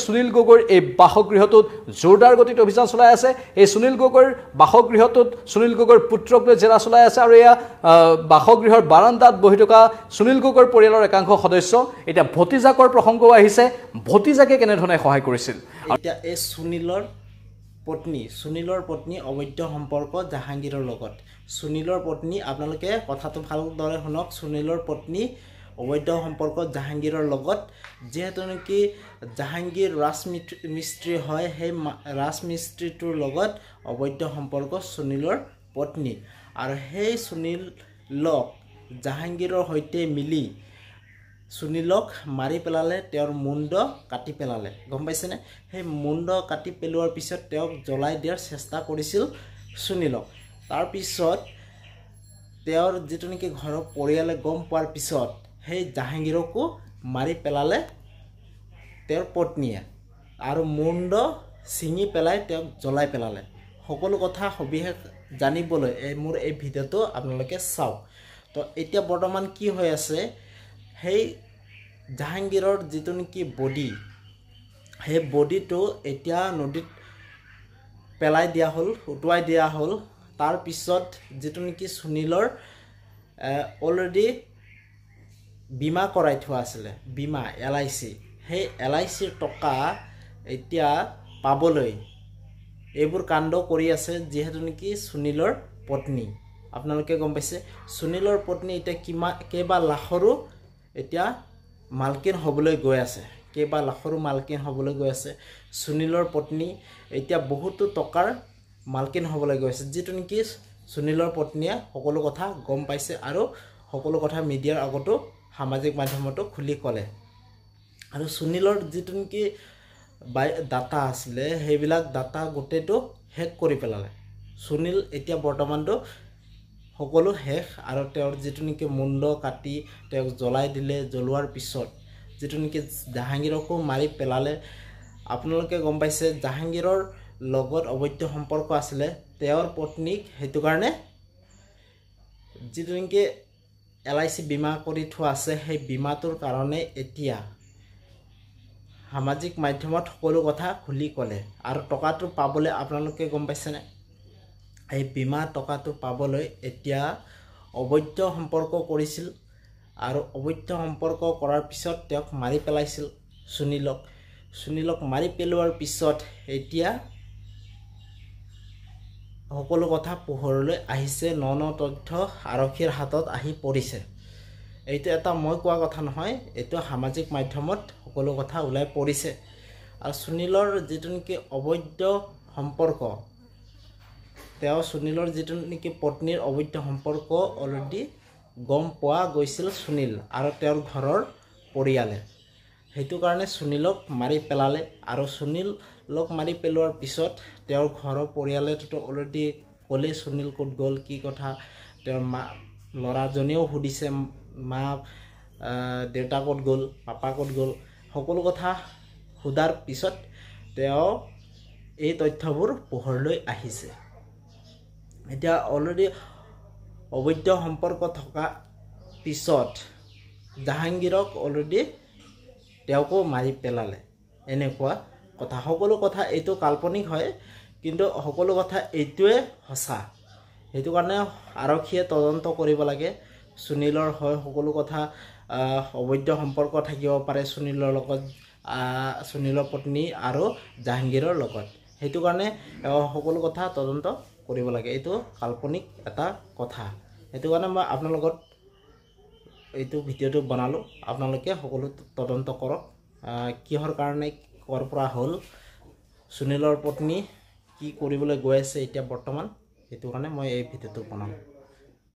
সুনীল গগৈৰ এই বাসগৃহটোত জোৰদাৰ গতিত অভিযান চলাই আছে এই সুনীল গগৈৰ বাসগৃহটোত সুনীল গগৈৰ পুত্ৰক লৈ জেৰা চলাই আছে আৰু এয়া বাসগৃহৰ বাৰান্দাত বহি থকা সুনীল গগৈৰ পৰিয়ালৰ একাংশ সদস্য এতিয়া ভতিজাকৰ প্ৰসংগও আহিছে ভতিজাকে কেনেধৰণে সহায় কৰিছিল এতিয়া এই সুনীলৰ পত্নী অবৈধ সম্পৰ্ক জাহাংগীৰৰ লগত সুনীলৰ পত্নী আপোনালোকে কথাটো ভালদৰে শুনক সুনীলৰ পত্নী অবৈধ সম্পৰ্ক জাহাংগীৰৰ লগত যেহেতু নেকি জাহাংগীৰ ৰাজমিস্ত্ৰী হয় সেই ৰাজমিস্ত্ৰীটোৰ লগত অবৈধ সম্পৰ্ক সুনীলৰ পত্নী আৰু সেই সুনীলক জাহাংগীৰৰ সৈতে মিলি সুনীলক মাৰি পেলালে তেওঁৰ মুণ্ড কাটি পেলালে গম পাইছেনে সেই মুণ্ড কাটি পেলোৱাৰ পিছত তেওঁক জ্বলাই দিয়াৰ চেষ্টা কৰিছিল সুনীলক তাৰ পিছত তেওঁৰ যেটো নেকি ঘৰৰ পৰিয়ালে গম পোৱাৰ পিছত সেই জাহাংগীৰকো মাৰি পেলালে তেওঁৰ পত্নীয়ে আৰু মুণ্ড ছিঙি পেলাই তেওঁক জ্বলাই পেলালে সকলো কথা সবিশেষ জানিবলৈ মোৰ এই ভিডিঅ'টো আপোনালোকে চাওক তো এতিয়া বৰ্তমান কি হৈ আছে সেই জাহাংগীৰৰ যেটো নেকি বডি সেই বডিটো এতিয়া নদীত পেলাই দিয়া হ'ল উটুৱাই দিয়া হ'ল তাৰ পিছত যেটো নেকি সুনীলৰ অলৰেডি বীমা কৰাই থোৱা আছিলে বীমা LIC সেই LICৰ টকা এতিয়া পাবলৈ এইবোৰ কাণ্ড কৰি আছে যেহেতু নেকি সুনীলৰ পত্নী আপোনালোকে গম পাইছে সুনীলৰ পত্নী এতিয়া কেইবা লাখৰো এতিয়া মালকিন হ'বলৈ গৈ আছে কেইবা লাখৰো মালকিন হ'বলৈ গৈ আছে সুনীলৰ পত্নী এতিয়া বহুতো টকাৰ মালকিন হ'বলৈ গৈ আছে যেটো নেকি সুনীলৰ পত্নীয়ে সকলো কথা গম পাইছে আৰু সকলো কথা মিডিয়াৰ আগতো সামাজিক মাধ্যমতো খুলি ক'লে আৰু সুনীলৰ যেটো নেকি ডাটা আছিলে সেইবিলাক ডাটা গোটেইটো হেক কৰি পেলালে সুনীল এতিয়া বৰ্তমানটো সকলো শেষ আৰু তেওঁৰ যেটো নেকি মুণ্ড কাটি তেওঁক জ্বলাই দিলে জ্বলোৱাৰ পিছত যেটো নেকি জাহাংগীৰকো মাৰি পেলালে আপোনালোকে গম পাইছে জাহাংগীৰৰ লগত অবৈধ সম্পৰ্ক আছিলে তেওঁৰ পত্নীক হেতু কাৰণে যেটো নেকি LIC বীমা কৰি থোৱা আছে সেই বীমাটোৰ কাৰণে এতিয়া সামাজিক মাধ্যমত সকলো কথা খুলি ক'লে আৰু টকাটো পাবলৈ আপোনালোকে গম পাইছেনে এই বীমা টকাটো পাবলৈ এতিয়া অবৈধ সম্পৰ্ক কৰিছিল আৰু অবৈধ সম্পৰ্ক কৰাৰ পিছত তেওঁক মাৰি পেলাইছিল সুনীলক মাৰি পেলোৱাৰ পিছত এতিয়া সকলো কথা পোহৰলৈ আহিছে ন তথ্য আৰক্ষীৰ হাতত আহি পৰিছে এইটো এটা মই কোৱা কথা নহয় এইটো সামাজিক মাধ্যমত সকলো কথা ওলাই পৰিছে আৰু সুনীলৰ যেটো নেকি অবৈধ সম্পৰ্ক তেওঁ সুনীলৰ যেটো নেকি পত্নীৰ অবৈধ সম্পৰ্ক অলৰেডি গম পোৱা গৈছিল সুনীল আৰু তেওঁৰ ঘৰৰ পৰিয়ালে হেতু কাৰণে সুনীলক মাৰি পেলালে আৰু সুনীলক মাৰি পেলোৱাৰ পিছত তেওঁৰ ঘৰৰ পৰিয়ালেটো অলৰেডি ক'লে সুনীল ক'ত গ'ল কি কথা তেওঁৰ ল'ৰাজনেও সুধিছে মা দেউতা ক'ত গ'ল পাপা ক'ত গ'ল সকলো কথা সোধাৰ পিছত তেওঁ এই তথ্যবোৰ পোহৰলৈ আহিছে এতিয়া অলৰেডি অবৈধ সম্পৰ্ক থকা পিছত জাহাংগীৰক অলৰেডি তেওঁকো মাৰি পেলালে এনেকুৱা কথা সকলো কথা এইটো কাল্পনিক হয় কিন্তু সকলো কথা এইটোৱে সঁচা হেতু কাৰণে আৰক্ষীয়ে তদন্ত কৰিব লাগে সুনীলৰ হয় সকলো কথা অবৈধ সম্পৰ্ক থাকিব পাৰে সুনীলৰ লগত সুনীলৰ পত্নী আৰু জাহাংগীৰৰ লগত হেতু কাৰণে সকলো কথা তদন্ত কৰিব লাগে এইটো কাল্পনিক এটা কথা হেতু কাৰণে মই আপোনাৰ লগত এইটো ভিডিঅ'টো বনালো আপোনালোকে সকলো তদন্ত কৰক কিহৰ কাৰণে কৰ পৰা হ'ল সুনীলৰ পত্নী কি কৰিবলৈ গৈ আছে এতিয়া বৰ্তমান হেতু কাৰণে মই এই ভিডিঅ'টো বনালো